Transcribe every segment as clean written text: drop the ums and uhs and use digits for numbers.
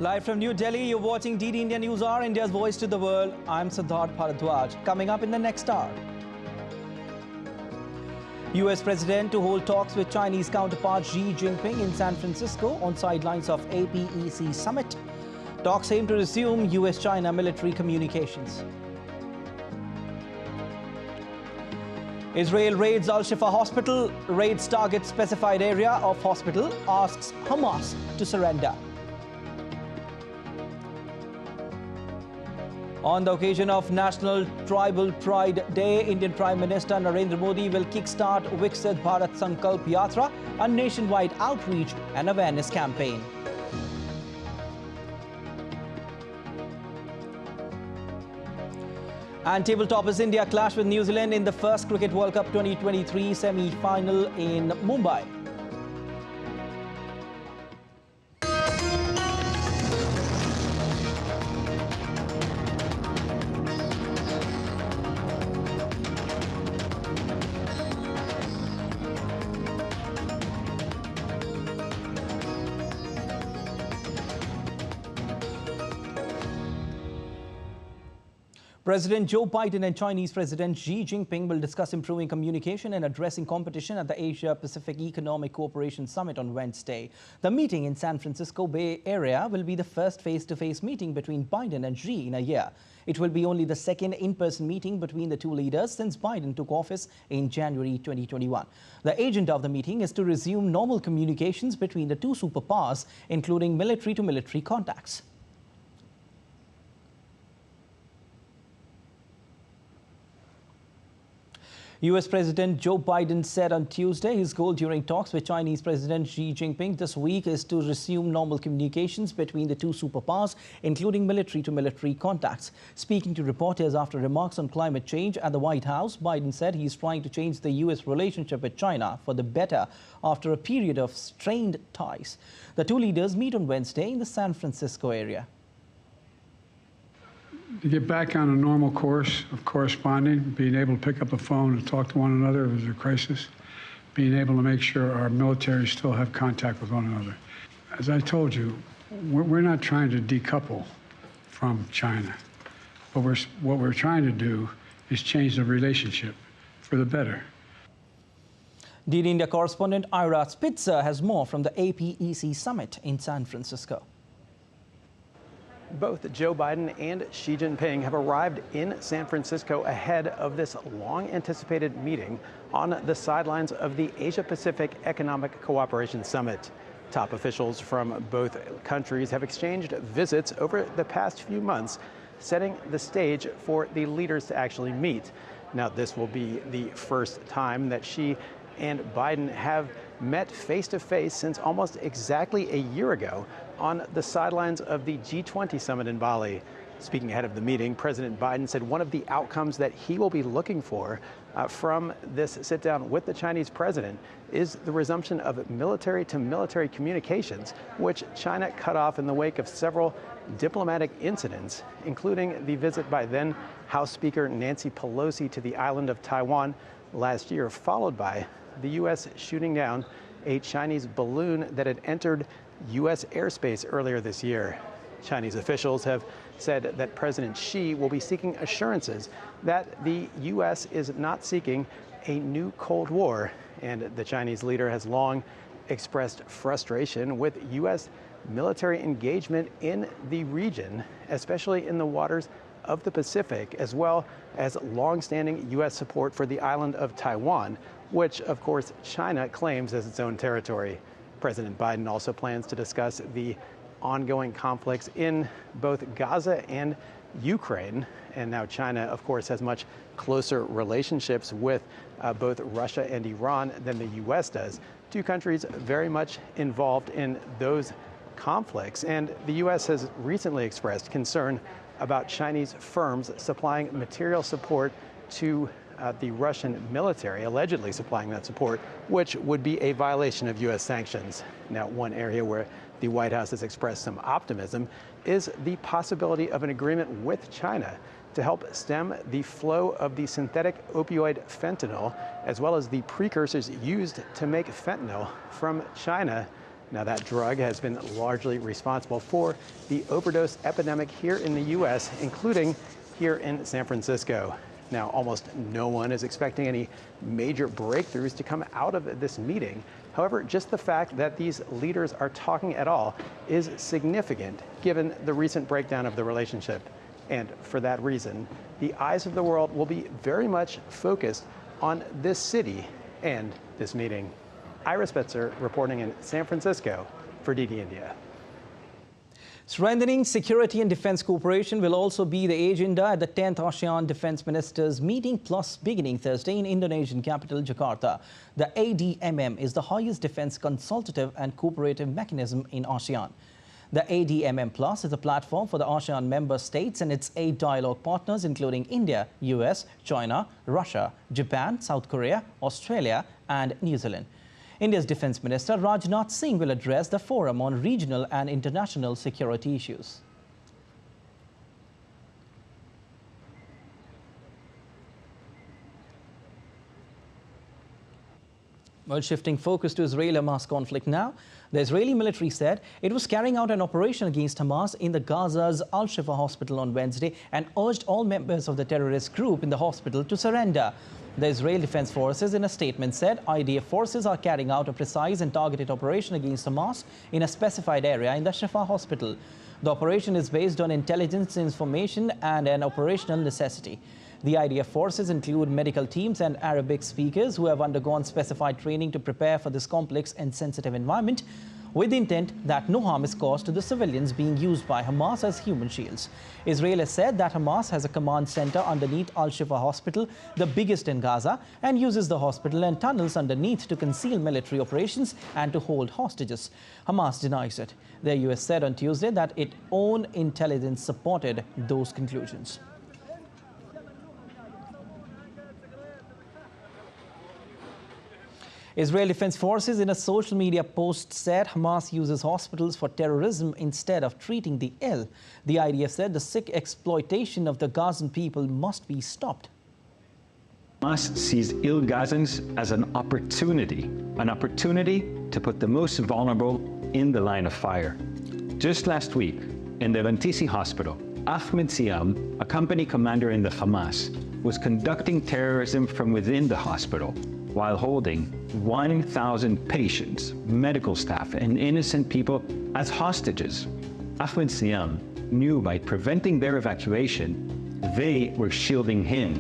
Live from New Delhi, you're watching DD India News Hour, India's voice to the world. I'm Siddharth Bharadwaj. Coming up in the next hour, US President to hold talks with Chinese counterpart Xi Jinping in San Francisco on sidelines of APEC summit. Talks aim to resume US-China military communications. Israel raids Al-Shifa hospital, raids target specified area of hospital, asks Hamas to surrender. On the occasion of National Tribal Pride Day, Indian Prime Minister Narendra Modi will kickstart Viksit Bharat Sankalp Yatra, a nationwide outreach and awareness campaign. And tabletoppers India clash with New Zealand in the first Cricket World Cup 2023 semi-final in Mumbai. President Joe Biden and Chinese President Xi Jinping will discuss improving communication and addressing competition at the Asia-Pacific Economic Cooperation Summit on Wednesday. The meeting in San Francisco Bay Area will be the first face-to-face meeting between Biden and Xi in a year. It will be only the second in-person meeting between the two leaders since Biden took office in January 2021. The agenda of the meeting is to resume normal communications between the two superpowers, including military-to-military contacts. US President Joe Biden said on Tuesday his goal during talks with Chinese President Xi Jinping this week is to resume normal communications between the two superpowers, including military-to-military contacts. Speaking to reporters after remarks on climate change at the White House, Biden said he's trying to change the US relationship with China for the better after a period of strained ties. The two leaders meet on Wednesday in the San Francisco area. To get back on a normal course of corresponding, being able to pick up the phone and talk to one another if there's a crisis, being able to make sure our military still have contact with one another. As I told you, we're not trying to decouple from China, but what we're trying to do is change the relationship for the better. DD India correspondent Ira Spitzer has more from the APEC summit in San Francisco. Both Joe Biden and Xi Jinping have arrived in San Francisco ahead of this long-anticipated meeting on the sidelines of the Asia-Pacific Economic Cooperation Summit. Top officials from both countries have exchanged visits over the past few months, setting the stage for the leaders to actually meet. Now, this will be the first time that Xi and Biden have met face-to-face since almost exactly a year ago on the sidelines of the G20 summit in Bali. Speaking ahead of the meeting, President Biden said one of the outcomes that he will be looking for from this sit-down with the Chinese president is the resumption of military-to-military communications, which China cut off in the wake of several diplomatic incidents, including the visit by then House Speaker Nancy Pelosi to the island of Taiwan last year, followed by the U.S. shooting down a Chinese balloon that had entered U.S. airspace earlier this year. Chinese officials have said that President Xi will be seeking assurances that the U.S. is not seeking a new Cold War, and the Chinese leader has long expressed frustration with U.S. military engagement in the region, especially in the waters of the Pacific, as well as long-standing U.S. support for the island of Taiwan, which, of course, China claims as its own territory. President Biden also plans to discuss the ongoing conflicts in both Gaza and Ukraine. And now China, of course, has much closer relationships with both Russia and Iran than the U.S. does. Two countries very much involved in those conflicts. And the U.S. has recently expressed concern about Chinese firms supplying material support to the Russian military, allegedly supplying that support, which would be a violation of U.S. sanctions. Now, one area where the White House has expressed some optimism is the possibility of an agreement with China to help stem the flow of the synthetic opioid fentanyl, as well as the precursors used to make fentanyl from China Now, that drug has been largely responsible for the overdose epidemic here in the U.S., including here in San Francisco. Now, almost no one is expecting any major breakthroughs to come out of this meeting. However, just the fact that these leaders are talking at all is significant given the recent breakdown of the relationship. And for that reason, the eyes of the world will be very much focused on this city and this meeting. Ira Spitzer reporting in San Francisco for DD India. Strengthening security and defense cooperation will also be the agenda at the 10th ASEAN Defense Ministers meeting plus beginning Thursday in Indonesian capital Jakarta. The ADMM is the highest defense consultative and cooperative mechanism in ASEAN. The ADMM Plus is a platform for the ASEAN member states and its 8 dialogue partners, including India, US, China, Russia, Japan, South Korea, Australia, and New Zealand. India's Defence Minister Rajnath Singh will address the forum on regional and international security issues. Well, shifting focus to Israel-Hamas conflict now, the Israeli military said it was carrying out an operation against Hamas in the Gaza's Al-Shifa hospital on Wednesday and urged all members of the terrorist group in the hospital to surrender. The Israel Defense Forces in a statement said IDF forces are carrying out a precise and targeted operation against Hamas in a specified area in the Shifa hospital. The operation is based on intelligence information and an operational necessity. The IDF forces include medical teams and Arabic speakers who have undergone specified training to prepare for this complex and sensitive environment, with the intent that no harm is caused to the civilians being used by Hamas as human shields. Israel has said that Hamas has a command center underneath Al-Shifa hospital, the biggest in Gaza, and uses the hospital and tunnels underneath to conceal military operations and to hold hostages. Hamas denies it. The US said on Tuesday that its own intelligence supported those conclusions. Israel Defense Forces in a social media post said Hamas uses hospitals for terrorism instead of treating the ill. The IDF said the sick exploitation of the Gazan people must be stopped. Hamas sees ill Gazans as an opportunity to put the most vulnerable in the line of fire. Just last week, in the Rantisi hospital, Ahmed Siam, a company commander in the Hamas, was conducting terrorism from within the hospital while holding 1,000 patients, medical staff, and innocent people as hostages. Ahmed Siam knew by preventing their evacuation, they were shielding him.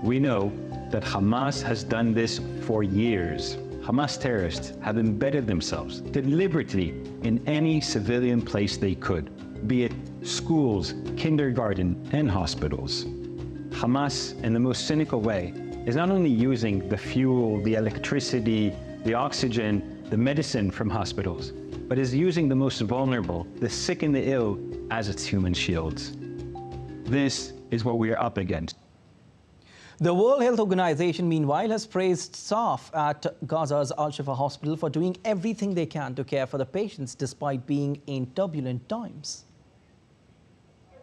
We know that Hamas has done this for years. Hamas terrorists have embedded themselves deliberately in any civilian place they could, be it schools, kindergarten, and hospitals. Hamas, in the most cynical way, is not only using the fuel, the electricity, the oxygen, the medicine from hospitals, but is using the most vulnerable, the sick and the ill, as its human shields. This is what we are up against. The World Health Organization, meanwhile, has praised staff at Gaza's Al-Shifa hospital for doing everything they can to care for the patients despite being in turbulent times.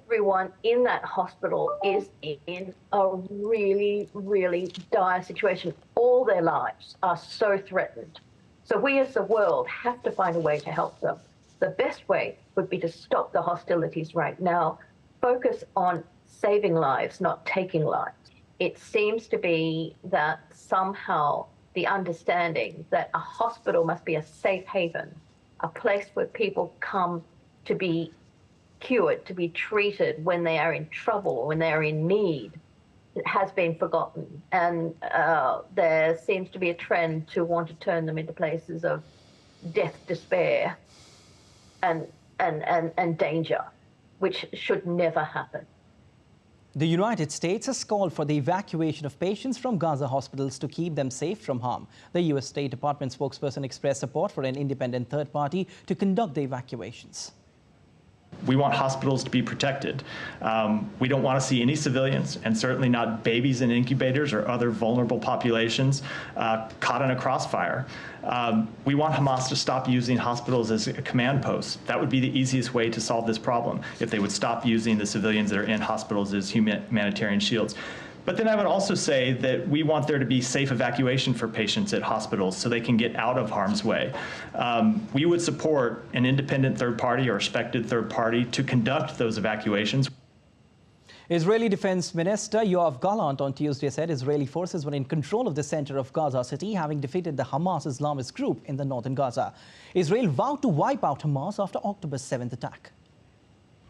Everyone in that hospital is in a really, really dire situation. All their lives are so threatened. So we as the world have to find a way to help them. The best way would be to stop the hostilities right now, focus on saving lives, not taking lives. It seems to be that somehow the understanding that a hospital must be a safe haven, a place where people come to be cured, to be treated when they are in trouble, when they are in need, it has been forgotten. And there seems to be a trend to want to turn them into places of death, despair, and danger, which should never happen. The United States has called for the evacuation of patients from Gaza hospitals to keep them safe from harm. The U.S. State Department spokesperson expressed support for an independent third party to conduct the evacuations. We want hospitals to be protected. We don't want to see any civilians, and certainly not babies in incubators or other vulnerable populations, caught in a crossfire. We want Hamas to stop using hospitals as a command post. That would be the easiest way to solve this problem, if they would stop using the civilians that are in hospitals as humanitarian shields. But then I would also say that we want there to be safe evacuation for patients at hospitals so they can get out of harm's way. We would support an independent third party or respected third party to conduct those evacuations. Israeli Defense Minister Yoav Gallant on Tuesday said Israeli forces were in control of the center of Gaza City, having defeated the Hamas Islamist group in the northern Gaza. Israel vowed to wipe out Hamas after October's 7th attack.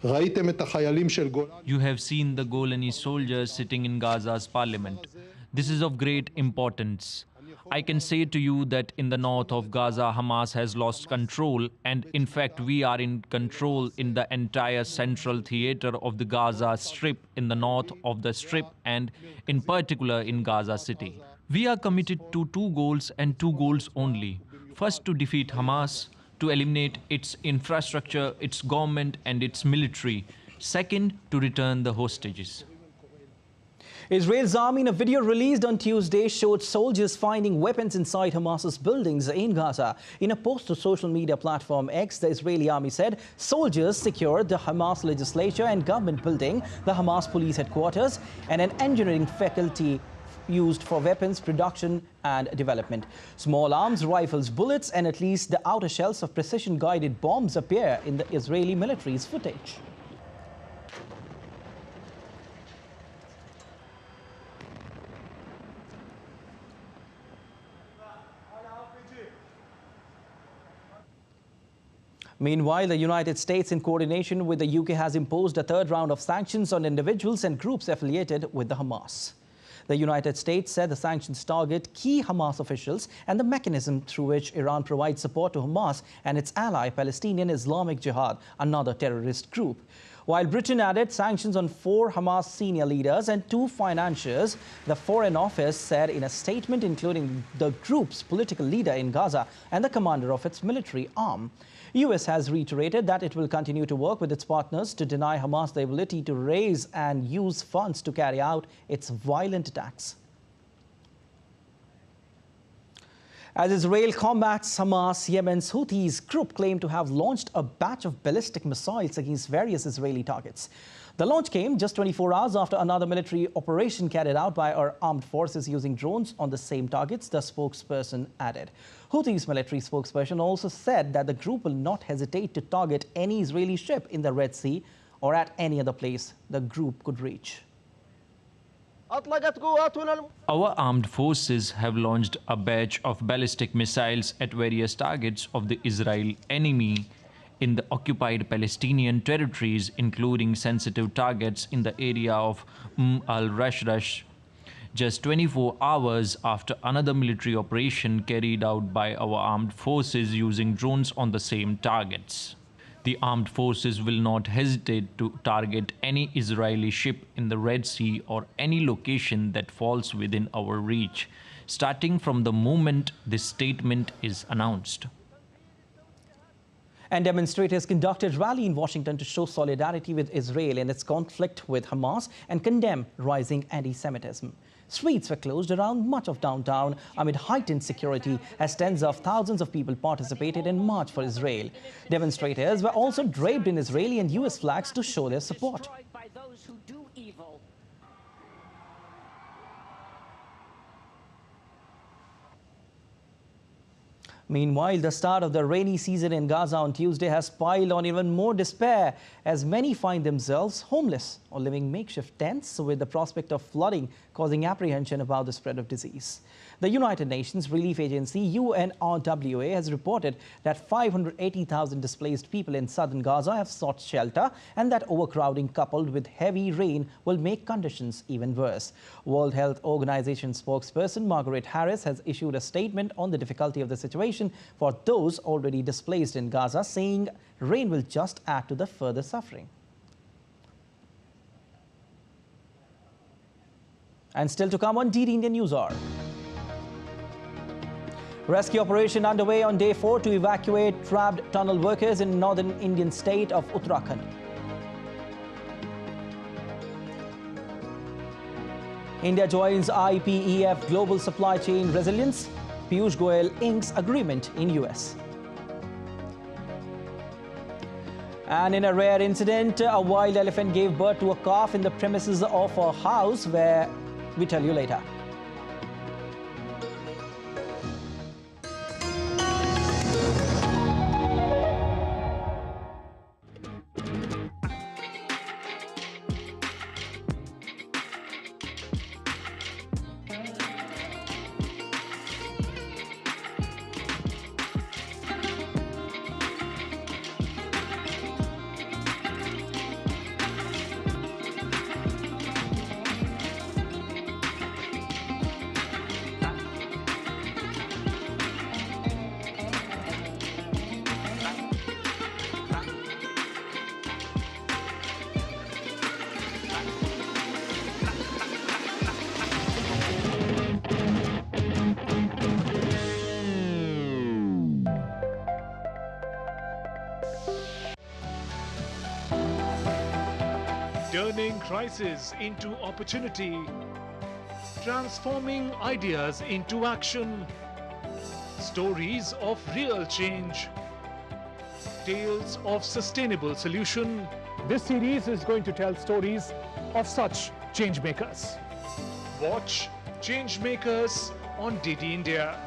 You have seen the Golani soldiers sitting in Gaza's parliament. This is of great importance. I can say to you that in the north of Gaza, Hamas has lost control, and in fact, we are in control in the entire central theater of the Gaza Strip, in the north of the Strip, and in particular in Gaza City. We are committed to two goals and two goals only. First, to defeat Hamas, to eliminate its infrastructure, its government, and its military. Second, to return the hostages. Israel's army, in a video released on Tuesday, showed soldiers finding weapons inside Hamas's buildings in Gaza. In a post to social media platform X, the Israeli army said soldiers secured the Hamas legislature and government building, the Hamas police headquarters, and an engineering faculty used for weapons production and development. Small arms, rifles, bullets, and at least the outer shells of precision-guided bombs appear in the Israeli military's footage. Meanwhile, the United States, in coordination with the UK, has imposed a third round of sanctions on individuals and groups affiliated with the Hamas. The United States said the sanctions target key Hamas officials and the mechanism through which Iran provides support to Hamas and its ally, Palestinian Islamic Jihad, another terrorist group. While Britain added sanctions on 4 Hamas senior leaders and 2 financiers, the Foreign Office said in a statement, including the group's political leader in Gaza and the commander of its military arm. US has reiterated that it will continue to work with its partners to deny Hamas the ability to raise and use funds to carry out its violent attacks. As Israel combats Hamas, Yemen's Houthis group claimed to have launched a batch of ballistic missiles against various Israeli targets. The launch came just 24 hours after another military operation carried out by our armed forces using drones on the same targets, the spokesperson added. Houthis military spokesperson also said that the group will not hesitate to target any Israeli ship in the Red Sea or at any other place the group could reach. Our armed forces have launched a batch of ballistic missiles at various targets of the Israel enemy in the occupied Palestinian territories, including sensitive targets in the area of al-Rashrash, just 24 hours after another military operation carried out by our armed forces using drones on the same targets. The armed forces will not hesitate to target any Israeli ship in the Red Sea or any location that falls within our reach, starting from the moment this statement is announced. And demonstrators conducted a rally in Washington to show solidarity with Israel in its conflict with Hamas and condemn rising anti-Semitism. Streets were closed around much of downtown amid heightened security as tens of thousands of people participated in March for Israel. Demonstrators were also draped in Israeli and US flags to show their support. Meanwhile, the start of the rainy season in Gaza on Tuesday has piled on even more despair as many find themselves homeless or living makeshift tents with the prospect of flooding causing apprehension about the spread of disease. The United Nations relief agency UNRWA has reported that 580,000 displaced people in southern Gaza have sought shelter and that overcrowding coupled with heavy rain will make conditions even worse. World Health Organization spokesperson Margaret Harris has issued a statement on the difficulty of the situation for those already displaced in Gaza, saying rain will just add to the further suffering. And still to come on DD Indian News Hour. Rescue operation underway on day 4 to evacuate trapped tunnel workers in northern Indian state of Uttarakhand. India joins IPEF Global Supply Chain Resilience. Piyush Goyal inks agreement in US. And in a rare incident, a wild elephant gave birth to a calf in the premises of a house where We tell you later. Turning crisis into opportunity, transforming ideas into action, stories of real change, tales of sustainable solution. This series is going to tell stories of such change makers. Watch Change Makers on DD India.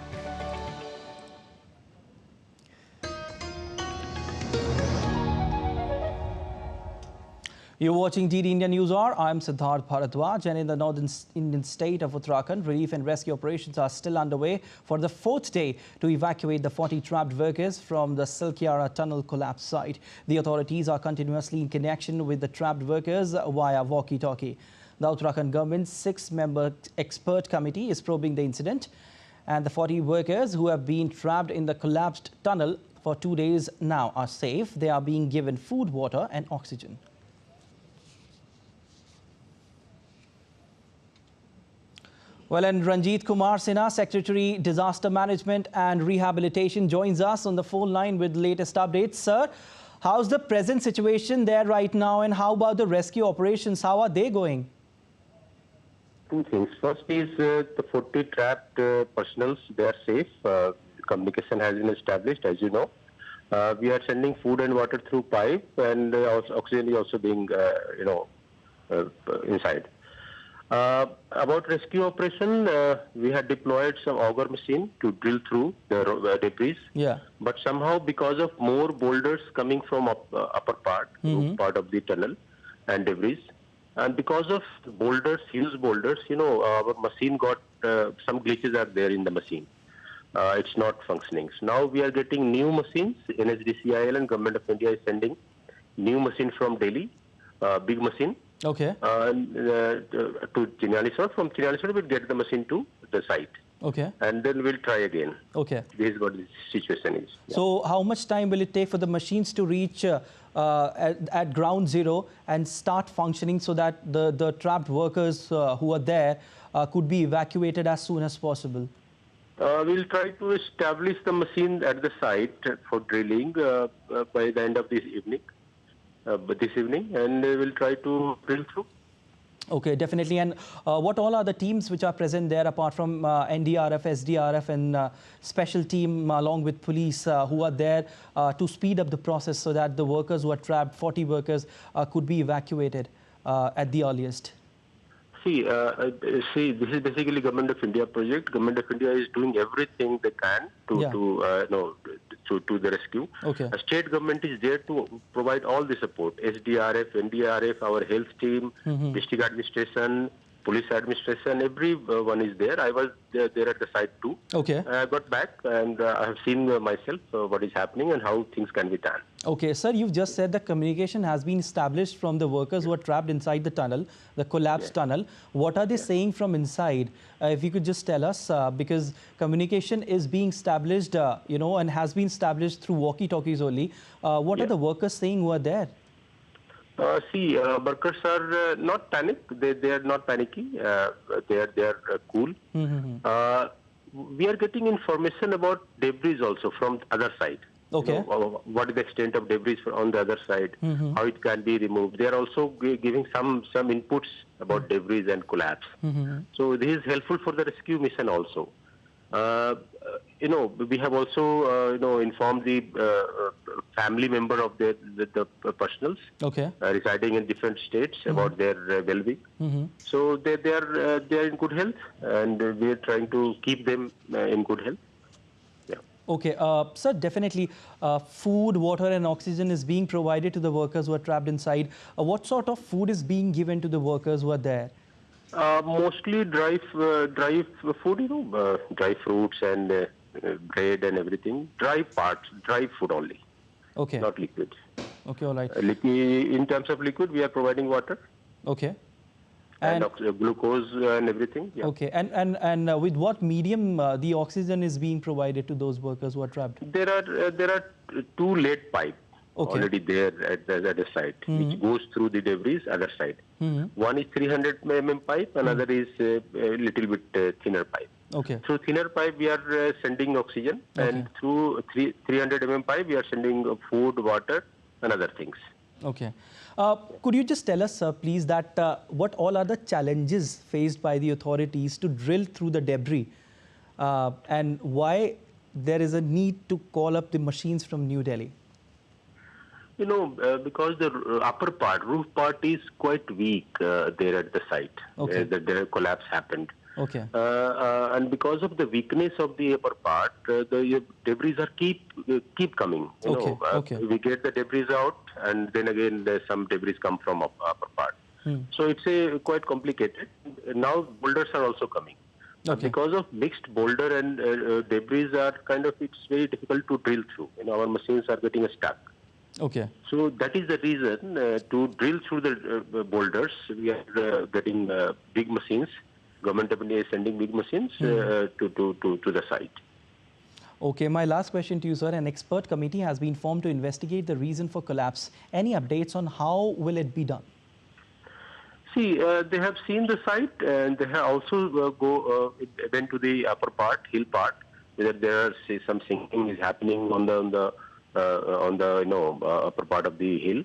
You're watching DD India News Hour. I'm Siddharth Bharadwaj, and in the northern Indian state of Uttarakhand, relief and rescue operations are still underway for the fourth day to evacuate the 40 trapped workers from the Silkyara tunnel collapse site. The authorities are continuously in connection with the trapped workers via walkie-talkie. The Uttarakhand government's 6-member expert committee is probing the incident, and the 40 workers who have been trapped in the collapsed tunnel for 2 days now are safe. They are being given food, water and oxygen. Well, and Ranjit Kumar Sinha, Secretary Disaster Management and Rehabilitation, joins us on the phone line with latest updates. Sir, how's the present situation there right now, and how about the rescue operations? How are they going? Two things. First is the 40 trapped personnel, they are safe. Communication has been established, as you know. We are sending food and water through pipe, and oxygen is also being, inside. About rescue operation, we had deployed some auger machine to drill through the debris. Yeah. But somehow, because of more boulders coming from upper part, part of the tunnel and debris, and because of boulders, huge boulders, our machine got some glitches are there in the machine. It's not functioning. So now we are getting new machines. NHDCIL and Government of India is sending new machine from Delhi, big machine. Okay. To Chinyaliswar. From Chinyaliswar, we'll get the machine to the site. Okay. And then we'll try again. Okay. This is what the situation is. Yeah. So how much time will it take for the machines to reach at ground zero and start functioning so that the trapped workers who are there could be evacuated as soon as possible? We'll try to establish the machine at the site for drilling by the end of this evening. And we'll try to drill through. Okay, definitely. And what all are the teams which are present there apart from NDRF, SDRF and special team along with police who are there to speed up the process so that the workers who are trapped, 40 workers, could be evacuated at the earliest? See, this is basically Government of India project. Government of India is doing everything they can to the rescue. Okay. State government is there to provide all the support. SDRF, NDRF, our health team, district administration, police administration, everyone is there. I was there at the site too. Okay. I got back and I have seen myself what is happening and how things can be done. Okay, sir, you've just said that communication has been established from the workers who are trapped inside the tunnel, the collapsed tunnel. What are they saying from inside? If you could just tell us, because communication is being established, and has been established through walkie-talkies only. What are the workers saying who are there? Workers are not panic. They are not panicky. They are cool. We are getting information about debris also from the other side. Okay. What is the extent of debris on the other side? How it can be removed? They are also giving some inputs about debris and collapse. So this is helpful for the rescue mission also. we have also, informed the family member of the personals residing in different states about their well-being. So they are in good health, and we are trying to keep them in good health. Okay, sir, definitely food, water and oxygen is being provided to the workers who are trapped inside. What sort of food is being given to the workers who are there? Mostly dry food, dry fruits and bread and everything. Dry food only. Okay. Not liquid. Okay, all right. In terms of liquid, we are providing water. Okay. And glucose and everything. Yeah. Okay, and with what medium the oxygen is being provided to those workers who are trapped? There are two lead pipe already there at the site, which goes through the debris other side. One is 300 mm pipe, another is a little bit thinner pipe. Okay. Through thinner pipe, we are sending oxygen, and through 300 mm pipe, we are sending food, water, and other things. Okay. Could you just tell us, please, that what all are the challenges faced by the authorities to drill through the debris, and why there is a need to call up the machines from New Delhi? Because the upper part, roof part is quite weak there at the site. Okay. The collapse happened. Okay. And because of the weakness of the upper part, the debris are keep coming. We get the debris out, and then again some debris come from upper part. So it's quite complicated. Now boulders are also coming. Because of mixed boulder and debris it's very difficult to drill through. Our machines are getting stuck. Okay. So that is the reason to drill through the boulders. We are getting big machines. Government is sending big machines to the site. Okay, my last question to you, sir. An expert committee has been formed to investigate the reason for collapse. Any updates on how will it be done? See, they have seen the site, and they have also went to the upper part, hill part, whether there are some sinking is happening on the upper part of the hill,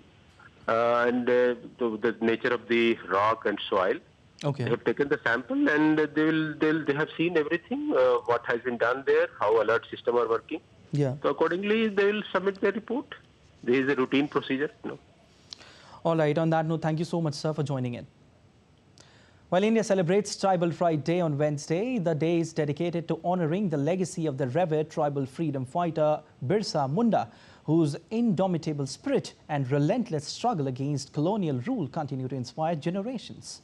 and the nature of the rock and soil. Okay. They have taken the sample, and they have seen everything, what has been done there, how alert system are working. Yeah. So accordingly, they will submit their report. This is a routine procedure. All right. On that note, thank you so much, sir, for joining in. While India celebrates Tribal Pride Day on Wednesday, the day is dedicated to honoring the legacy of the revered tribal freedom fighter Birsa Munda, whose indomitable spirit and relentless struggle against colonial rule continue to inspire generations.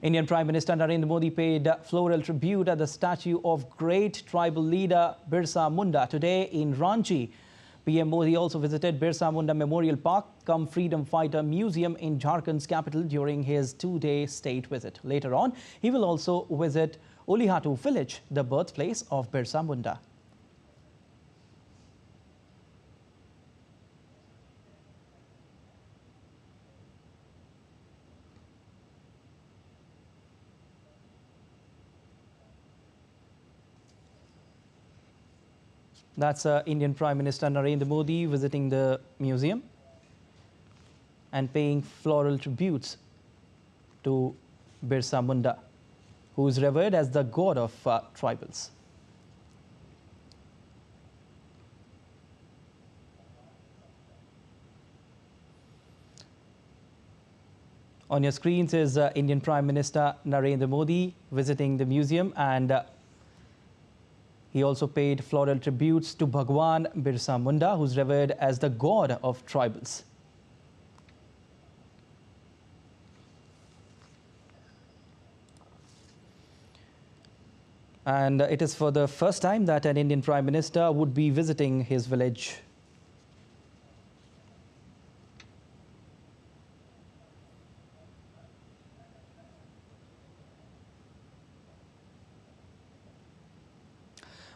Indian Prime Minister Narendra Modi paid floral tribute at the statue of great tribal leader Birsa Munda today in Ranchi. PM Modi also visited Birsa Munda Memorial Park cum Freedom Fighter Museum in Jharkhand's capital during his two-day state visit. Later on, he will also visit Ulihatu village, the birthplace of Birsa Munda. That's Indian Prime Minister Narendra Modi visiting the museum and paying floral tributes to Birsa Munda, who is revered as the god of tribals. On your screens is Indian Prime Minister Narendra Modi visiting the museum, and he also paid floral tributes to Bhagwan Birsa Munda, who's revered as the god of tribals. And it is for the first time that an Indian Prime Minister would be visiting his village.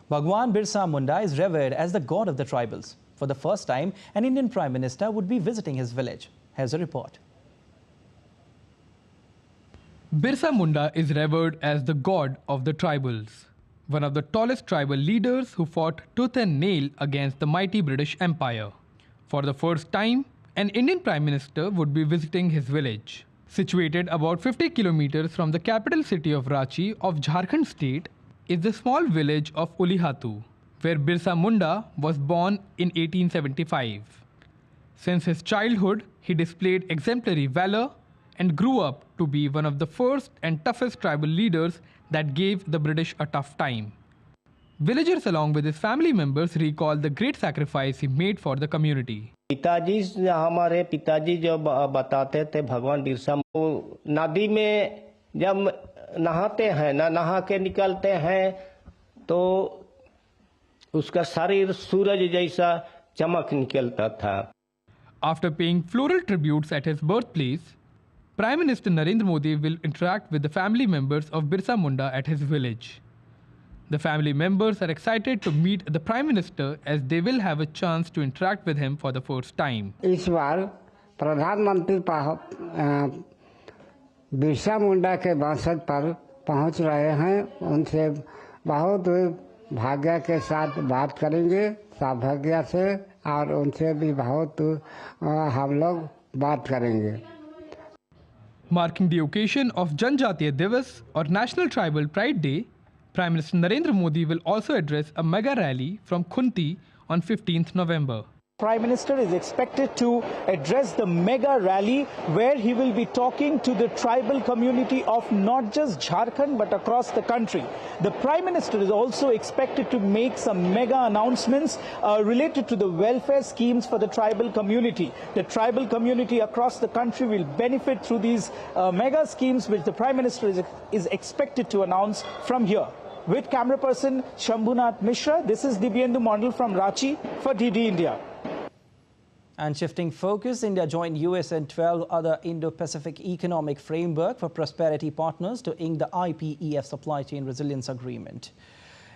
Bhagwan Birsa Munda is revered as the god of the tribals. For the first time, an Indian Prime Minister would be visiting his village. Here's a report. Birsa Munda is revered as the god of the tribals, one of the tallest tribal leaders who fought tooth and nail against the mighty British Empire. For the first time, an Indian Prime Minister would be visiting his village. Situated about 50 kilometers from the capital city of Ranchi of Jharkhand state, is the small village of Ulihatu, where Birsa Munda was born in 1875. Since his childhood, he displayed exemplary valor and grew up to be one of the first and toughest tribal leaders that gave the British a tough time. Villagers along with his family members recall the great sacrifice he made for the community. हमारे पिताजी जो बताते थे भगवान बिरसा नदी में जब नहाते हैं ना नहा के निकलते हैं तो उसका शरीर सूरज जैसा चमक निकलता था. After paying floral tributes at his birthplace, Prime Minister Narendra Modi will interact with the family members of Birsa Munda at his village. The family members are excited to meet the Prime Minister as they will have a chance to interact with him for the first time. इस बार प्रधानमंत्री बिरसा मुंडा के वंशज पर पहुंच रहे हैं. उनसे बहुत भाग्य के साथ बात करेंगे सौभाग्य से और उनसे भी बहुत हम लोग बात करेंगे. Marking the occasion of Janjatiya Divas or National Tribal Pride Day, Prime Minister Narendra Modi will also address a mega rally from Khunti on 15th November. Prime Minister is expected to address the mega rally where he will be talking to the tribal community of not just Jharkhand but across the country. The Prime Minister is also expected to make some mega announcements related to the welfare schemes for the tribal community. The tribal community across the country will benefit through these mega schemes which the Prime Minister is expected to announce from here. With camera person Shambhunath Mishra, this is Dibyendu Mondal from Ranchi for DD India. And shifting focus, India joined US and 12 other Indo-Pacific Economic Framework for Prosperity partners to ink the IPEF Supply Chain Resilience Agreement.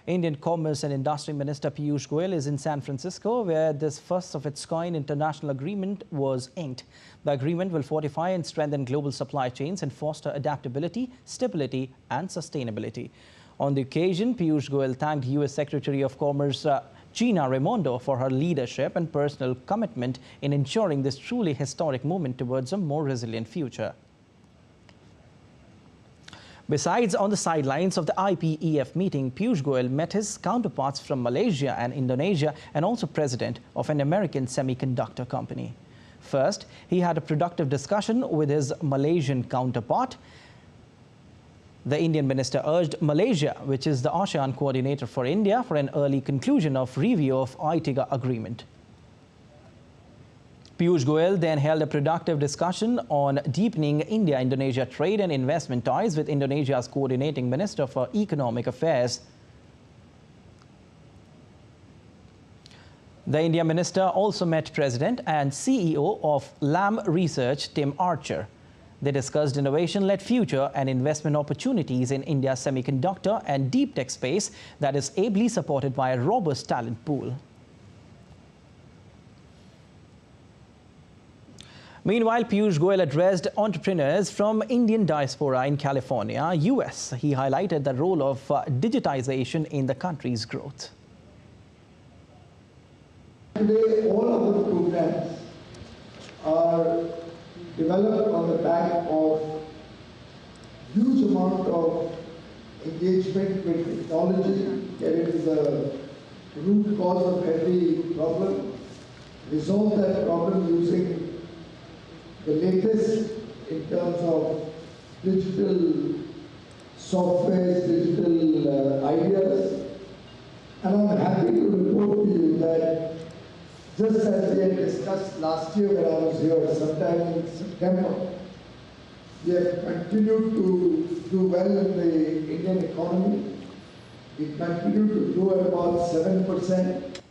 Indian Commerce and Industry Minister Piyush Goyal is in San Francisco, where this first-of-its-kind international agreement was inked. The agreement will fortify and strengthen global supply chains and foster adaptability, stability and sustainability. On the occasion, Piyush Goyal thanked US Secretary of Commerce Gina Raimondo for her leadership and personal commitment in ensuring this truly historic movement towards a more resilient future. Besides, on the sidelines of the IPEF meeting, Piyush Goyal met his counterparts from Malaysia and Indonesia and also president of an American semiconductor company. First, he had a productive discussion with his Malaysian counterpart. The Indian minister urged Malaysia, which is the ASEAN coordinator for India, for an early conclusion of review of ITIGA agreement. Piyush Goyal then held a productive discussion on deepening India-Indonesia trade and investment ties with Indonesia's coordinating minister for economic affairs. The India minister also met President and CEO of Lam Research, Tim Archer. They discussed innovation-led future and investment opportunities in India's semiconductor and deep tech space that is ably supported by a robust talent pool. Meanwhile, Piyush Goyal addressed entrepreneurs from Indian diaspora in California, US. He highlighted the role of digitization in the country's growth. Today, all of the programs are developed on the back of huge amount of engagement with technology, getting to the root cause of every problem, resolve that problem using the latest in terms of digital software, digital ideas. And I'm happy to report to you that just as we had discussed last year when I was here, sometime in September, we have continued to do well in the Indian economy. We continue to grow at about 7%.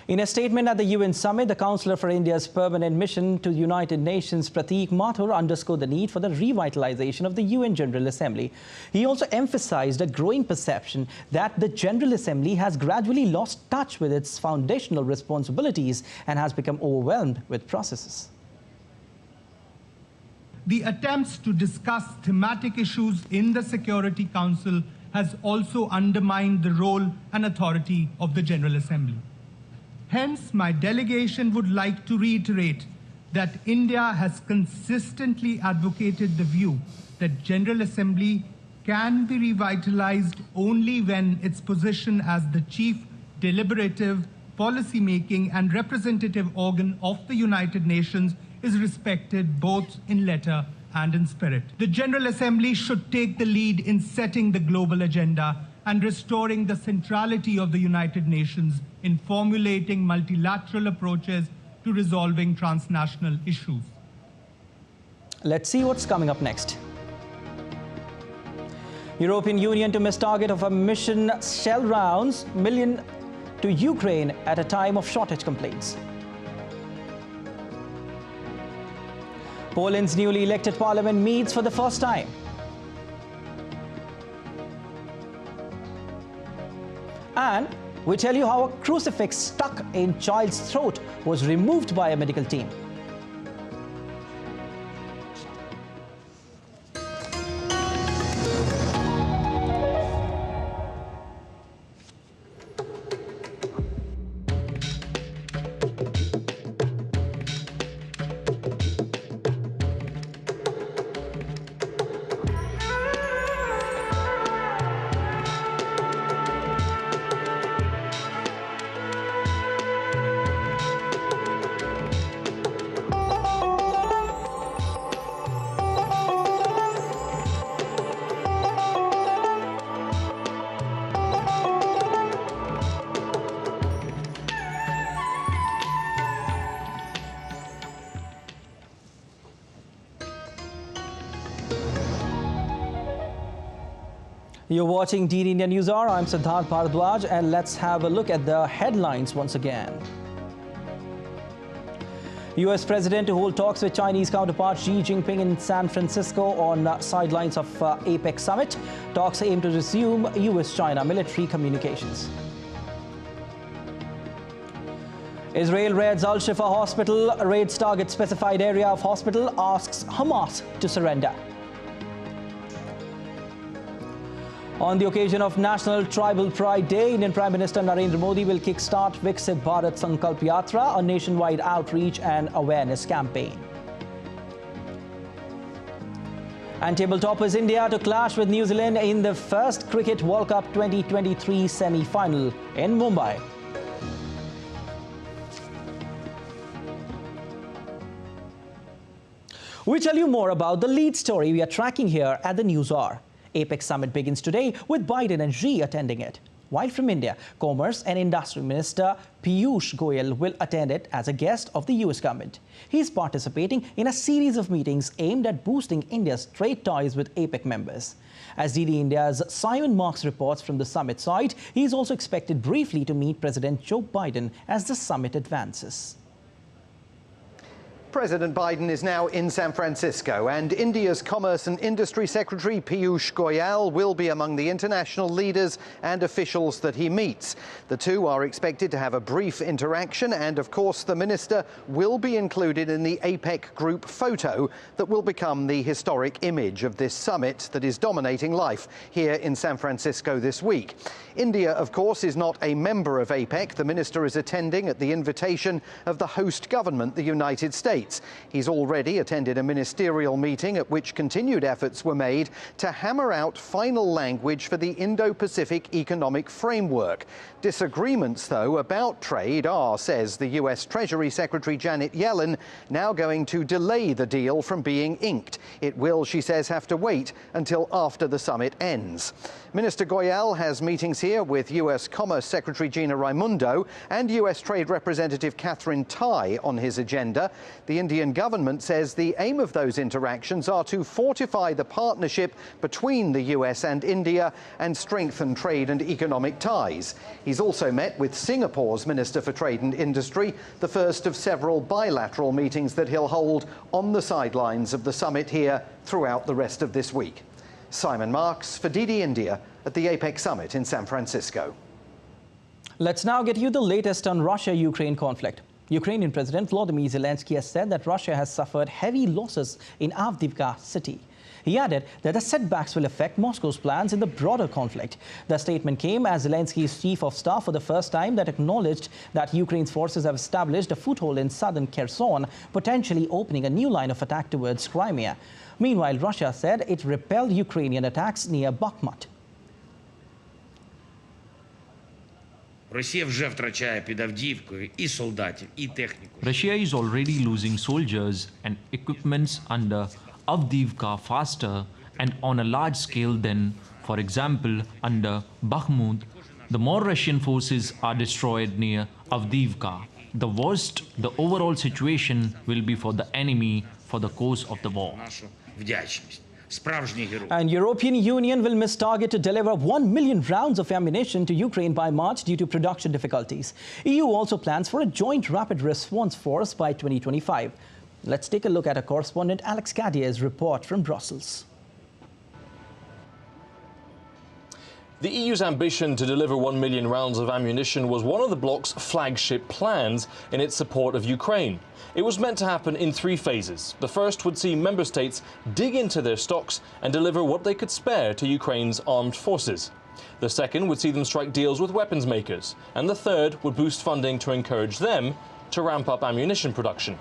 In a statement at the UN summit, the Counselor for India's permanent mission to the United Nations, Prateek Mathur, underscored the need for the revitalization of the UN General Assembly. He also emphasized a growing perception that the General Assembly has gradually lost touch with its foundational responsibilities and has become overwhelmed with processes. The attempts to discuss thematic issues in the Security Council has also undermined the role and authority of the General Assembly. Hence, my delegation would like to reiterate that India has consistently advocated the view that General Assembly can be revitalized only when its position as the chief deliberative, policy-making and representative organ of the United Nations is respected both in letter and in spirit. The General Assembly should take the lead in setting the global agenda and restoring the centrality of the United Nations in formulating multilateral approaches to resolving transnational issues. Let's see what's coming up next. European Union to miss target of a mission shell rounds million to Ukraine at a time of shortage complaints. Poland's newly elected parliament meets for the first time. And we tell you how a crucifix stuck in child's throat was removed by a medical team. You're watching DD India News Hour. I'm Siddharth Bharadwaj, and let's have a look at the headlines once again. US President to hold talks with Chinese counterpart Xi Jinping in San Francisco on sidelines of APEC summit. Talks aim to resume US-China military communications. Israel raids Al-Shifa hospital, raids target specified area of hospital, asks Hamas to surrender. On the occasion of National Tribal Pride Day, Indian Prime Minister Narendra Modi will kickstart Viksit Bharat Sankalp Yatra, a nationwide outreach and awareness campaign. And table toppers India to clash with New Zealand in the first Cricket World Cup 2023 semi-final in Mumbai. We tell you more about the lead story we are tracking here at the News Hour. APEC summit begins today with Biden and Xi attending it. While from India, Commerce and Industry Minister Piyush Goyal will attend it as a guest of the US government. He is participating in a series of meetings aimed at boosting India's trade ties with APEC members. As DD India's Simon Marks reports from the summit site, he is also expected briefly to meet President Joe Biden as the summit advances. President Biden is now in San Francisco, and India's Commerce and Industry Secretary Piyush Goyal will be among the international leaders and officials that he meets. The two are expected to have a brief interaction, and of course the minister will be included in the APEC group photo that will become the historic image of this summit that is dominating life here in San Francisco this week. India, of course, is not a member of APEC. The minister is attending at the invitation of the host government, the United States. He's already attended a ministerial meeting at which continued efforts were made to hammer out final language for the Indo-Pacific Economic Framework. Disagreements, though, about trade are, says the US Treasury Secretary Janet Yellen, now going to delay the deal from being inked. It will, she says, have to wait until after the summit ends. Minister Goyal has meetings here with US Commerce Secretary Gina Raimondo and US Trade Representative Catherine Tai on his agenda. The Indian government says the aim of those interactions are to fortify the partnership between the US and India and strengthen trade and economic ties. He's also met with Singapore's Minister for Trade and Industry, the first of several bilateral meetings that he'll hold on the sidelines of the summit here throughout the rest of this week. Simon Marks for DD India at the APEC summit in San Francisco. Let's now get you the latest on Russia-Ukraine conflict. Ukrainian President Volodymyr Zelensky has said that Russia has suffered heavy losses in Avdiivka city. He added that the setbacks will affect Moscow's plans in the broader conflict. The statement came as Zelensky's chief of staff for the first time that acknowledged that Ukraine's forces have established a foothold in southern Kherson, potentially opening a new line of attack towards Crimea. Meanwhile, Russia said it repelled Ukrainian attacks near Bakhmut. Russia is already losing soldiers and equipments under Avdiivka faster and on a large scale than, for example, under Bakhmut. The more Russian forces are destroyed near Avdiivka, the worse the overall situation will be for the enemy for the course of the war. And European Union will miss target to deliver 1 million rounds of ammunition to Ukraine by March due to production difficulties. EU also plans for a joint rapid response force by 2025. Let's take a look at our correspondent Alex Cadier's report from Brussels. The EU's ambition to deliver 1 million rounds of ammunition was one of the bloc's flagship plans in its support of Ukraine. It was meant to happen in 3 phases. The first would see member states dig into their stocks and deliver what they could spare to Ukraine's armed forces. The second would see them strike deals with weapons makers. And the third would boost funding to encourage them to ramp up ammunition production.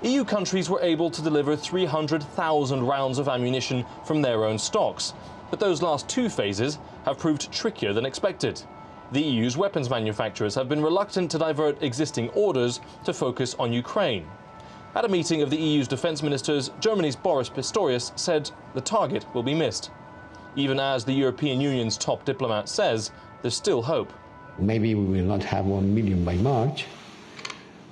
EU countries were able to deliver 300,000 rounds of ammunition from their own stocks. But those last 2 phases have proved trickier than expected. The EU's weapons manufacturers have been reluctant to divert existing orders to focus on Ukraine. At a meeting of the EU's defence ministers, Germany's Boris Pistorius said the target will be missed. Even as the European Union's top diplomat says, there's still hope. Maybe we will not have 1 million by March,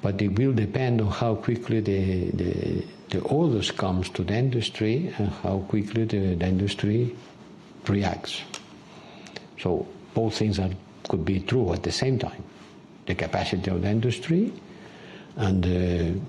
but it will depend on how quickly the orders comes to the industry and how quickly the industry reacts. So both things could be true at the same time. The capacity of the industry and the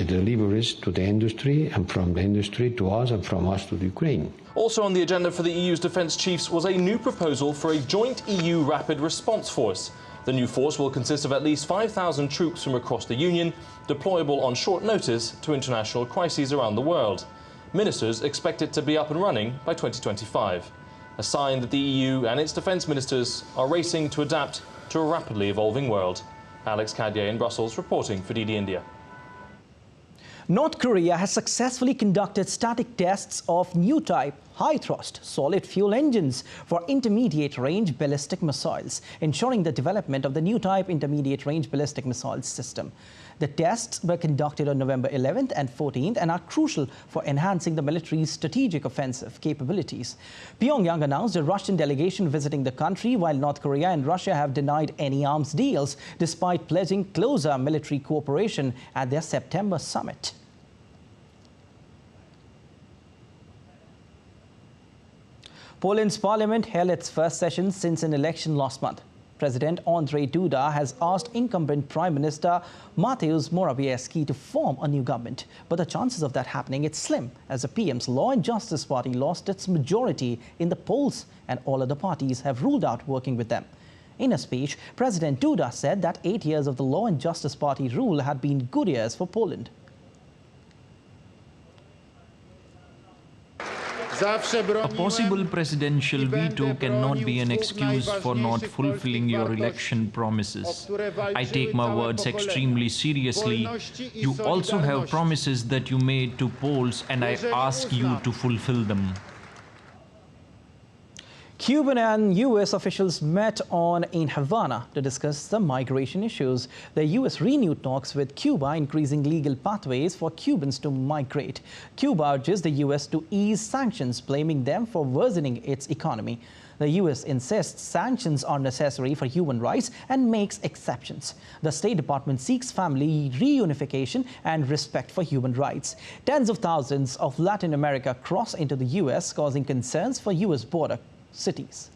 deliveries to the industry, and from the industry to us and from us to the Ukraine. Also on the agenda for the EU's defence chiefs was a new proposal for a joint EU rapid response force. The new force will consist of at least 5,000 troops from across the Union, deployable on short notice to international crises around the world. Ministers expect it to be up and running by 2025, a sign that the EU and its defence ministers are racing to adapt to a rapidly evolving world. Alex Cadier in Brussels reporting for DD India. North Korea has successfully conducted static tests of new type high-thrust solid fuel engines for intermediate-range ballistic missiles, ensuring the development of the new type intermediate-range ballistic missile system. The tests were conducted on November 11th and 14th and are crucial for enhancing the military's strategic offensive capabilities. Pyongyang announced a Russian delegation visiting the country, while North Korea and Russia have denied any arms deals, despite pledging closer military cooperation at their September summit. Poland's parliament held its first session since an election last month. President Andrzej Duda has asked incumbent Prime Minister Mateusz Morawiecki to form a new government. But the chances of that happening is slim, as the PM's Law and Justice Party lost its majority in the polls, and all other parties have ruled out working with them. In a speech, President Duda said that 8 years of the Law and Justice Party rule had been good years for Poland. A possible presidential veto cannot be an excuse for not fulfilling your election promises. I take my words extremely seriously. You also have promises that you made to Poles, and I ask you to fulfill them. Cuban and U.S. officials met in Havana to discuss the migration issues. The U.S. renewed talks with Cuba, increasing legal pathways for Cubans to migrate. Cuba urges the U.S. to ease sanctions, blaming them for worsening its economy. The U.S. insists sanctions are necessary for human rights and makes exceptions. The State Department seeks family reunification and respect for human rights. Tens of thousands of Latin America cross into the U.S., causing concerns for U.S. border cities.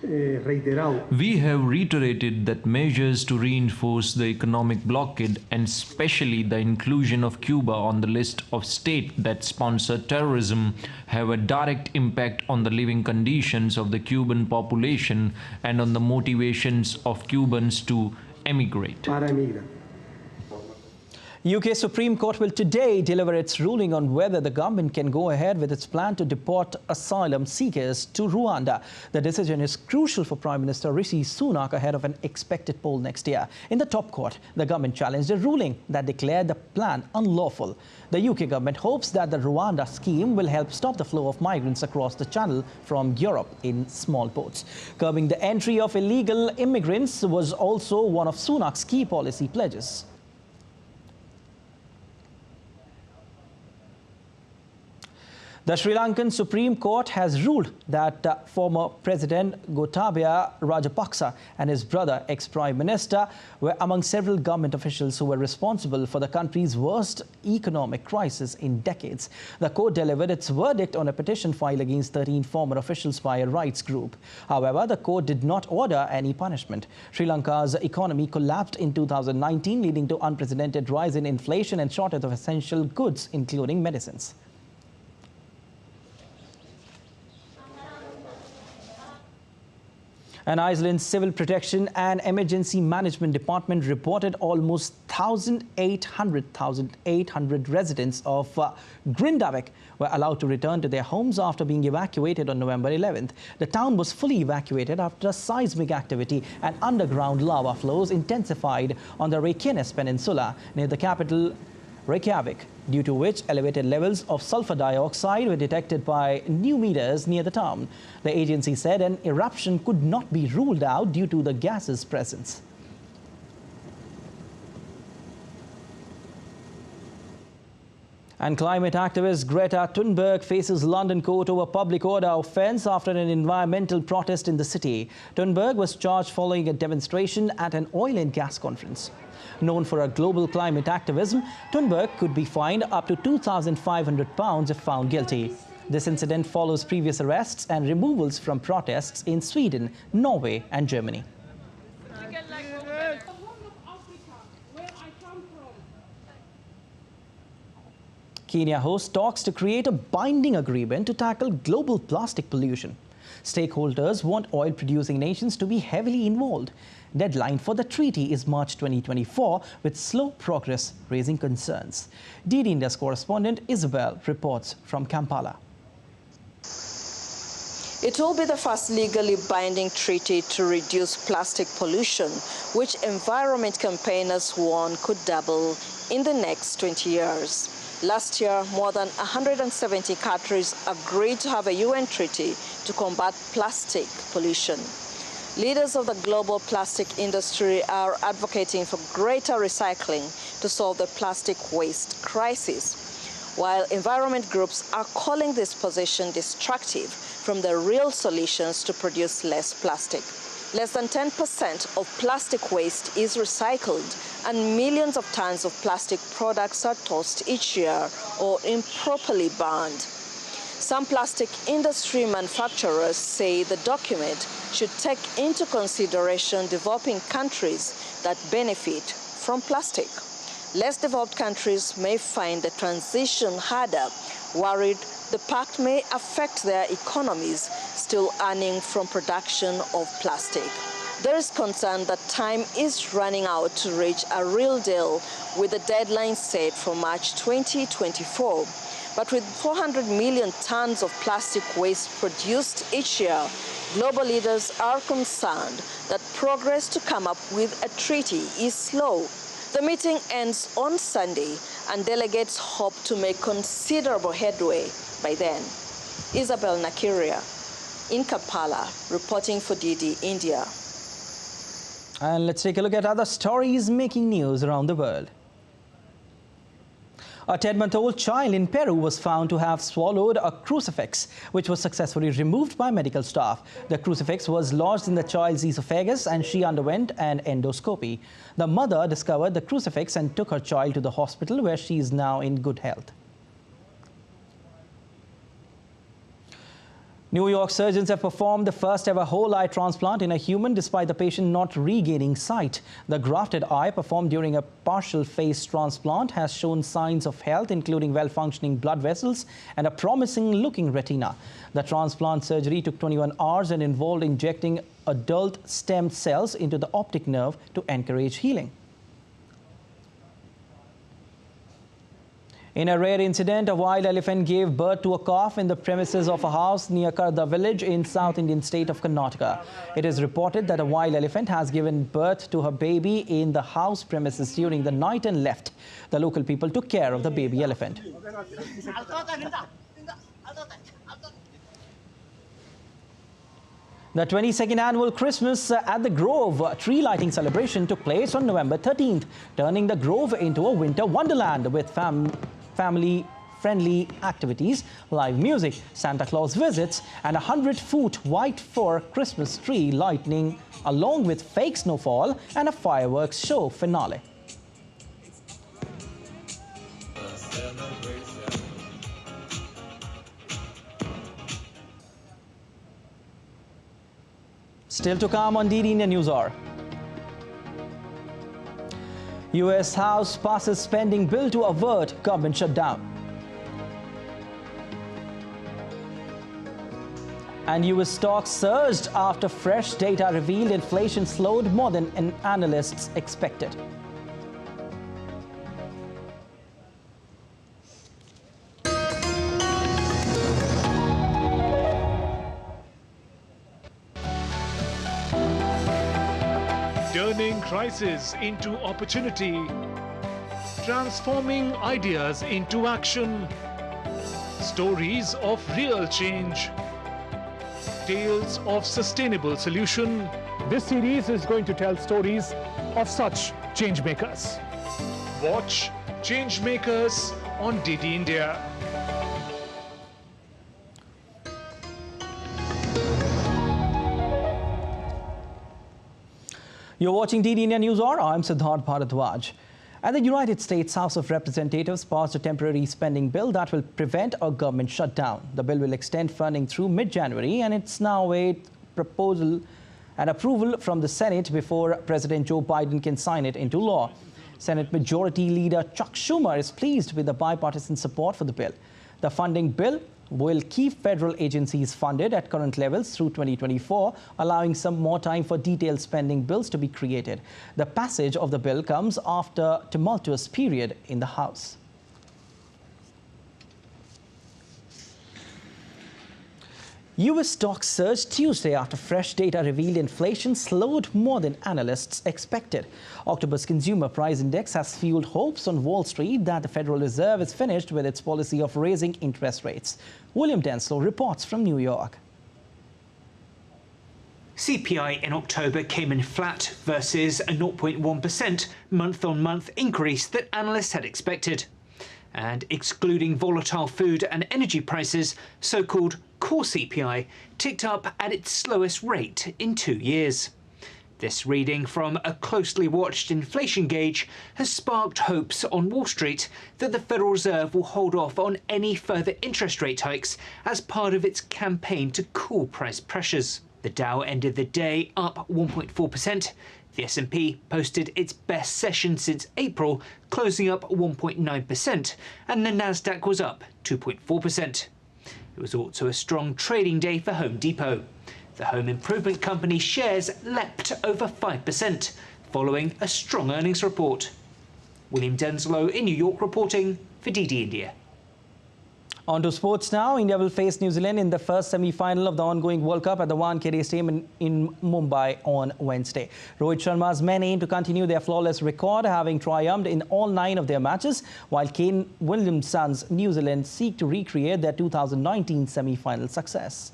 We have reiterated that measures to reinforce the economic blockade, and especially the inclusion of Cuba on the list of states that sponsor terrorism, have a direct impact on the living conditions of the Cuban population and on the motivations of Cubans to emigrate. UK Supreme Court will today deliver its ruling on whether the government can go ahead with its plan to deport asylum seekers to Rwanda. The decision is crucial for Prime Minister Rishi Sunak ahead of an expected poll next year. In the top court, the government challenged a ruling that declared the plan unlawful. The UK government hopes that the Rwanda scheme will help stop the flow of migrants across the channel from Europe in small boats. Curbing the entry of illegal immigrants was also one of Sunak's key policy pledges. The Sri Lankan Supreme Court has ruled that former President Gotabaya Rajapaksa and his brother, ex-Prime Minister, were among several government officials who were responsible for the country's worst economic crisis in decades. The court delivered its verdict on a petition filed against 13 former officials by a rights group. However, the court did not order any punishment. Sri Lanka's economy collapsed in 2019, leading to unprecedented rise in inflation and shortage of essential goods, including medicines. And Iceland's Civil Protection and Emergency Management Department reported almost 1,800 residents of Grindavik were allowed to return to their homes after being evacuated on November 11th. The town was fully evacuated after seismic activity and underground lava flows intensified on the Reykjanes Peninsula near the capital Reykjavik, due to which elevated levels of sulfur dioxide were detected by new meters near the town. The agency said an eruption could not be ruled out due to the gas's presence. And climate activist Greta Thunberg faces London court over public order offence after an environmental protest in the city. Thunberg was charged following a demonstration at an oil and gas conference. Known for her global climate activism, Thunberg could be fined up to £2,500 if found guilty. This incident follows previous arrests and removals from protests in Sweden, Norway and Germany. Kenya hosts talks to create a binding agreement to tackle global plastic pollution. Stakeholders want oil-producing nations to be heavily involved. Deadline for the treaty is March 2024, with slow progress raising concerns. DD India's correspondent Isabel reports from Kampala. It will be the first legally binding treaty to reduce plastic pollution, which environment campaigners warn could double in the next 20 years. Last year, more than 170 countries agreed to have a UN treaty to combat plastic pollution. Leaders of the global plastic industry are advocating for greater recycling to solve the plastic waste crisis, while environment groups are calling this position destructive from the real solutions to produce less plastic. Less than 10% of plastic waste is recycled, and millions of tons of plastic products are tossed each year or improperly burned. Some plastic industry manufacturers say the document should take into consideration developing countries that benefit from plastic. Less developed countries may find the transition harder, worried the pact may affect their economies still earning from production of plastic. There is concern that time is running out to reach a real deal, with the deadline set for March 2024. But with 400 million tons of plastic waste produced each year, global leaders are concerned that progress to come up with a treaty is slow. The meeting ends on Sunday, and delegates hope to make considerable headway by then. Isabel Nakiria in Kampala, reporting for DD India. And let's take a look at other stories making news around the world. A 10-month-old child in Peru was found to have swallowed a crucifix, which was successfully removed by medical staff. The crucifix was lodged in the child's esophagus and she underwent an endoscopy. The mother discovered the crucifix and took her child to the hospital, where she is now in good health. New York surgeons have performed the first ever whole eye transplant in a human despite the patient not regaining sight. The grafted eye performed during a partial face transplant has shown signs of health, including well-functioning blood vessels and a promising-looking retina. The transplant surgery took 21 hours and involved injecting adult stem cells into the optic nerve to encourage healing. In a rare incident, a wild elephant gave birth to a calf in the premises of a house near Karda village in South Indian state of Karnataka. It is reported that a wild elephant has given birth to her baby in the house premises during the night and left. The local people took care of the baby elephant. The 22nd annual Christmas at the Grove tree lighting celebration took place on November 13th, turning the Grove into a winter wonderland with family-friendly activities, live music, Santa Claus visits, and a 100-foot white fir Christmas tree lighting, along with fake snowfall and a fireworks show finale. Still to come on DD India News Hour. US House passes spending bill to avert government shutdown. And US stocks surged after fresh data revealed inflation slowed more than analysts expected. Turning crisis into opportunity, transforming ideas into action, stories of real change, tales of sustainable solution. This series is going to tell stories of such change makers. Watch Change Makers on DD India. You're watching DD India News Hour. I'm Siddharth Bharadwaj. And the United States House of Representatives passed a temporary spending bill that will prevent a government shutdown. The bill will extend funding through mid-January, and it's now await proposal and approval from the Senate before President Joe Biden can sign it into law. Senate Majority Leader Chuck Schumer is pleased with the bipartisan support for the bill. The funding bill will keep federal agencies funded at current levels through 2024, allowing some more time for detailed spending bills to be created. The passage of the bill comes after a tumultuous period in the House. US stocks surged Tuesday after fresh data revealed inflation slowed more than analysts expected. October's consumer price index has fueled hopes on Wall Street that the Federal Reserve is finished with its policy of raising interest rates. William Denslow reports from New York. CPI in October came in flat versus a 0.1% month-on-month increase that analysts had expected. And excluding volatile food and energy prices, so-called core CPI ticked up at its slowest rate in 2 years. This reading from a closely watched inflation gauge has sparked hopes on Wall Street that the Federal Reserve will hold off on any further interest rate hikes as part of its campaign to cool price pressures. The Dow ended the day up 1.4%. The S&P posted its best session since April, closing up 1.9%, and the Nasdaq was up 2.4%. It was also a strong trading day for Home Depot. The home improvement company's shares leapt over 5%, following a strong earnings report. William Denslow in New York reporting for DD India. On to sports now. India will face New Zealand in the first semi-final of the ongoing World Cup at the Wankhede Stadium in Mumbai on Wednesday. Rohit Sharma's men aim to continue their flawless record, having triumphed in all 9 of their matches, while Kane Williamson's New Zealand seek to recreate their 2019 semi-final success.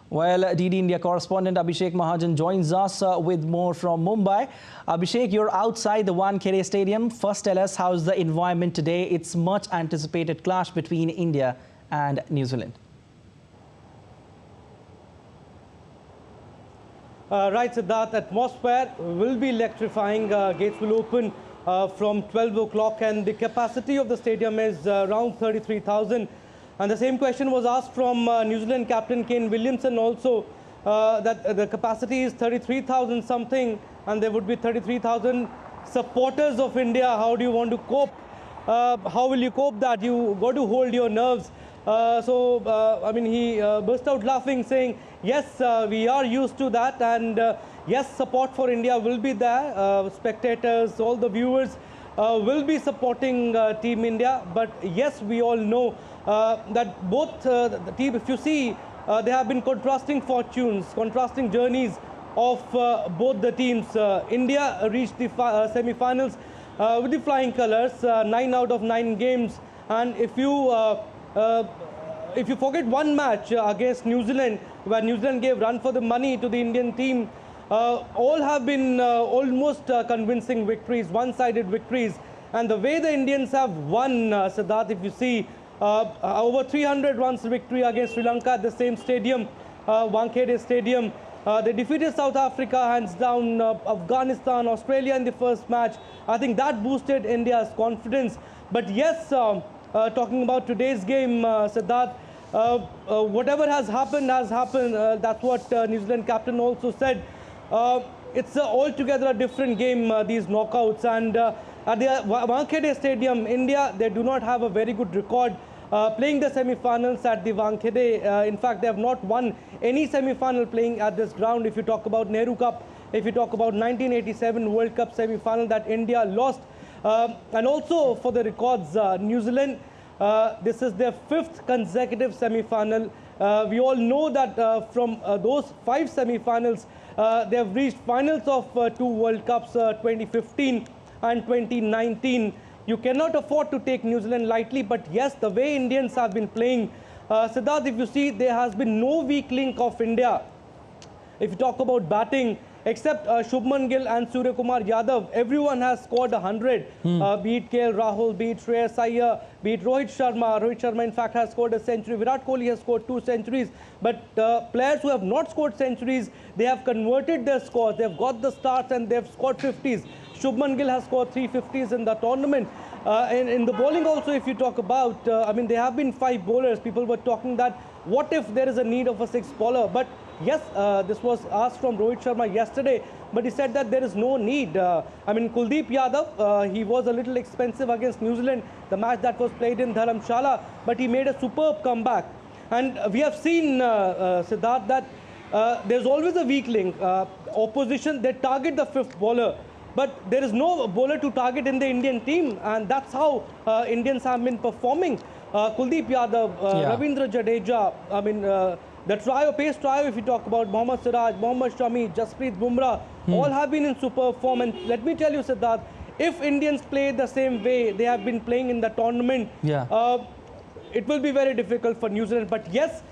Well, DD India correspondent Abhishek Mahajan joins us with more from Mumbai. Abhishek, you're outside the Wankhede Stadium. First, tell us how's the environment today. It's much anticipated clash between India and New Zealand. Right, Siddharth, atmosphere will be electrifying. Gates will open from 12 o'clock and the capacity of the stadium is around 33,000. And the same question was asked from New Zealand captain Kane Williamson also, that the capacity is 33,000 something and there would be 33,000 supporters of India. How do you want to cope? How will you cope that? You got to hold your nerves. I mean, he burst out laughing saying, yes, we are used to that and yes, support for India will be there. Spectators, all the viewers will be supporting Team India. But yes, we all know that both the team, if you see, there have been contrasting fortunes, contrasting journeys of both the teams. India reached the semi-finals with the flying colors, 9 out of 9 games. And if you forget one match against New Zealand, where New Zealand gave run for the money to the Indian team, all have been almost convincing victories, one-sided victories. And the way the Indians have won, Siddharth, if you see, over 300 runs victory against Sri Lanka at the same stadium, Wankhede Stadium. They defeated South Africa hands down, Afghanistan, Australia in the first match. I think that boosted India's confidence. But yes, talking about today's game, Siddharth, whatever has happened has happened. That's what New Zealand captain also said. It's altogether a different game, these knockouts. And at the Wankhede Stadium, India, they do not have a very good record playing the semi-finals at the Wankhede. In fact, they have not won any semi-final playing at this ground. If you talk about Nehru Cup, if you talk about 1987 World Cup semi-final that India lost. And also for the records, New Zealand, this is their 5th consecutive semi-final. We all know that from those 5 semi-finals, they have reached finals of 2 World Cups, 2015 and 2019. You cannot afford to take New Zealand lightly, but yes, the way Indians have been playing, Siddharth, if you see, there has been no weak link of India. If you talk about batting, except Shubman Gill and Surya Kumar Yadav, everyone has scored 100. Be it KL Rahul, be it Shreyas Iyer, be it Rohit Sharma. Rohit Sharma, in fact, has scored a century. Virat Kohli has scored 2 centuries. But players who have not scored centuries, they have converted their scores. They have got the starts and they have scored 50s. Shubman Gill has scored 3 50s in the tournament. In the bowling also, if you talk about, I mean, there have been 5 bowlers. People were talking that, what if there is a need of a 6th bowler? But yes, this was asked from Rohit Sharma yesterday, but he said that there is no need. I mean, Kuldeep Yadav, he was a little expensive against New Zealand, the match that was played in Dharamshala, but he made a superb comeback. And we have seen, Siddharth, that there's always a weak link. Opposition, they target the 5th bowler, but there is no bowler to target in the Indian team, and that's how Indians have been performing. Kuldeep Yadav, Ravindra Jadeja, I mean, the trio, pace trio, if you talk about Mohammad Siraj, Mohammad Shami, Jasprit Bumrah, all have been in superb form. And let me tell you, Siddharth, if Indians play the same way they have been playing in the tournament, it will be very difficult for New Zealand. But yes,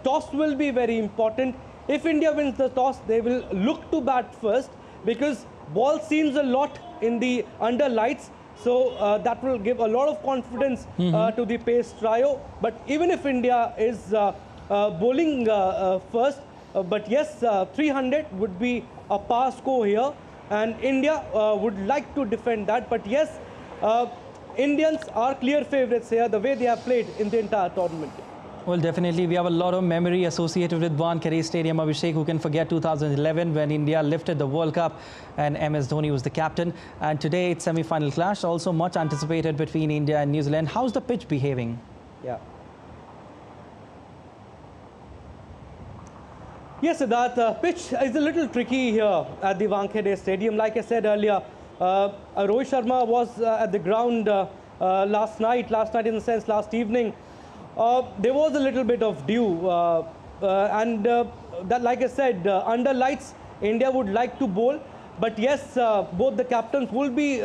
toss will be very important. If India wins the toss, they will look to bat first, because ball seems a lot in the under lights. So that will give a lot of confidence to the pace trio. But even if India is bowling first, but yes, 300 would be a par score here, and India would like to defend that. But yes, Indians are clear favourites here, the way they have played in the entire tournament. Well, definitely, we have a lot of memory associated with Wankhede Stadium. Abhishek, who can forget 2011 when India lifted the World Cup and MS Dhoni was the captain. And today it's semi-final clash, also much anticipated between India and New Zealand. How's the pitch behaving? Yeah. Yes, Siddharth, pitch is a little tricky here at the Wankhede Stadium. Like I said earlier, Rohit Sharma was at the ground last night in the sense last evening. There was a little bit of dew, and that, like I said, under lights, India would like to bowl. But yes, both the captains will be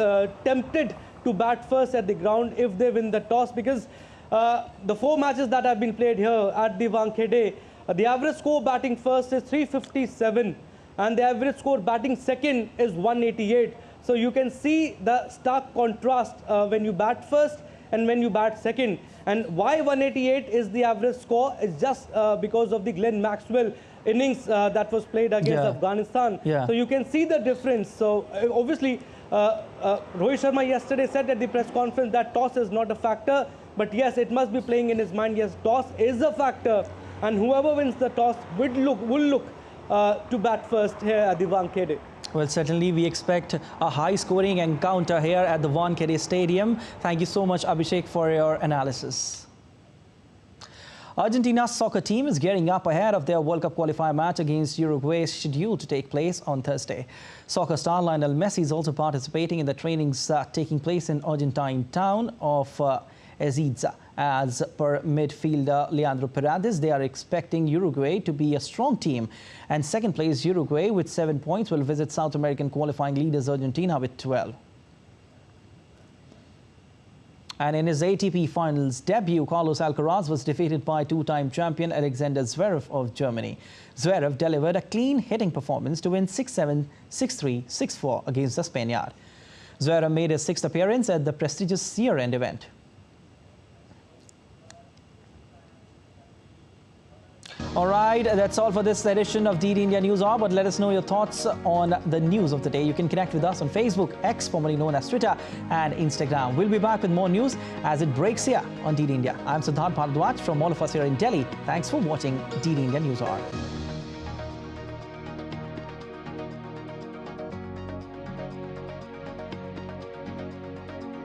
tempted to bat first at the ground if they win the toss, because the 4 matches that have been played here at the Wankhede, the average score batting first is 357, and the average score batting second is 188. So you can see the stark contrast when you bat first and when you bat second. And why 188 is the average score is just because of the Glenn Maxwell innings that was played against Afghanistan. So you can see the difference. So obviously, Rohit Sharma yesterday said at the press conference that toss is not a factor. But yes, it must be playing in his mind. Yes, toss is a factor. And whoever wins the toss will look to bat first here at the Wankhede. Well, certainly we expect a high-scoring encounter here at the Wankhede Stadium. Thank you so much, Abhishek, for your analysis. Argentina's soccer team is gearing up ahead of their World Cup qualifier match against Uruguay, scheduled to take place on Thursday. Soccer star Lionel Messi is also participating in the trainings taking place in Argentine town of Ezeiza. As per midfielder Leandro Paredes, they are expecting Uruguay to be a strong team. And second place Uruguay with 7 points will visit South American qualifying leaders Argentina with 12. And in his ATP Finals debut, Carlos Alcaraz was defeated by two-time champion Alexander Zverev of Germany. Zverev delivered a clean hitting performance to win 6-7, 6-3, 6-4 against the Spaniard. Zverev made his sixth appearance at the prestigious year-end event. All right, that's all for this edition of DD India News Hour, but let us know your thoughts on the news of the day. You can connect with us on Facebook, X, formerly known as Twitter, and Instagram. We'll be back with more news as it breaks here on DD India. I'm Siddharth Bharadwaj from all of us here in Delhi. Thanks for watching DD India News Hour.